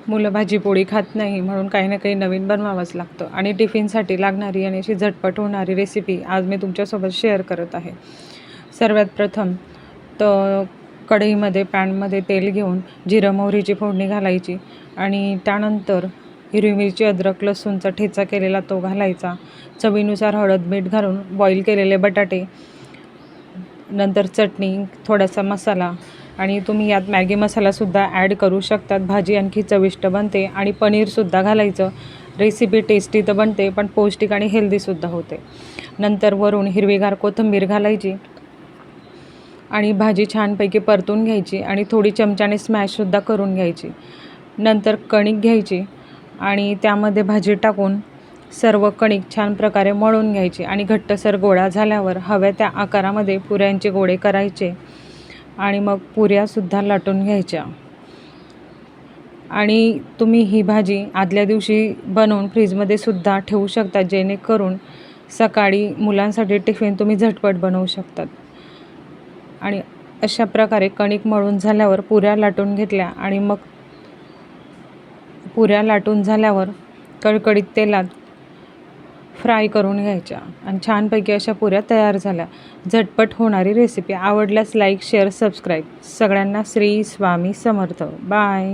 मुलं भाजीपोळी खात नाही, म्हणून काही ना काही नवीन बनवावंच लागतं. आणि टिफिनसाठी लागणारी आणि अशी झटपट होणारी रेसिपी आज मी तुमच्यासोबत शेअर करत आहे. सर्वात प्रथम कढईमध्ये पॅनमध्ये तेल घेऊन जिरं मोहरीची फोडणी घालायची आणि त्यानंतर हिरवी मिरची, अद्रक, लसूणचा ठेचा केलेला तो घालायचा. चवीनुसार हळद, मीठ घालून बॉईल केलेले बटाटे, नंतर चटणी, थोडासा मसाला आणि तुम्ही यात मॅगी मसालासुद्धा ॲड करू शकतात. भाजी आणखी चविष्ट बनते. आणि पनीरसुद्धा घालायचं. रेसिपी टेस्टी तर बनते, पण पौष्टिक आणि हेल्दीसुद्धा होते. नंतर वरून हिरवीगार कोथिंबीर घालायची आणि भाजी छानपैकी परतून घ्यायची आणि थोडी चमच्याने स्मॅशसुद्धा करून घ्यायची. नंतर कणिक घ्यायची आणि त्यामध्ये भाजी टाकून सर्व कणिक छान प्रकारे मळून घ्यायची आणि घट्टसर गोळा झाल्यावर हव्या त्या आकारामध्ये पुऱ्यांचे गोळे करायचे आणि मग पुऱ्यासुद्धा लाटून घ्यायच्या. आणि तुम्ही ही भाजी आदल्या दिवशी बनवून फ्रीजमध्ये सुद्धा ठेवू शकता, जेणेकरून सकाळी मुलांसाठी टिफिन तुम्ही झटपट बनवू शकतात. आणि अशा प्रकारे कणिक मळून झाल्यावर पुऱ्या लाटून घेतल्या आणि मग पुऱ्या लाटून झाल्यावर कडकडीत तेलात फ्राय करून घ्यायच्या आणि छानपैकी अशा पुऱ्या तयार झाल्या. झटपट होणारी रेसिपी आवडल्यास लाईक, शेअर, सबस्क्राईब. सगळ्यांना श्री स्वामी समर्थ. बाय.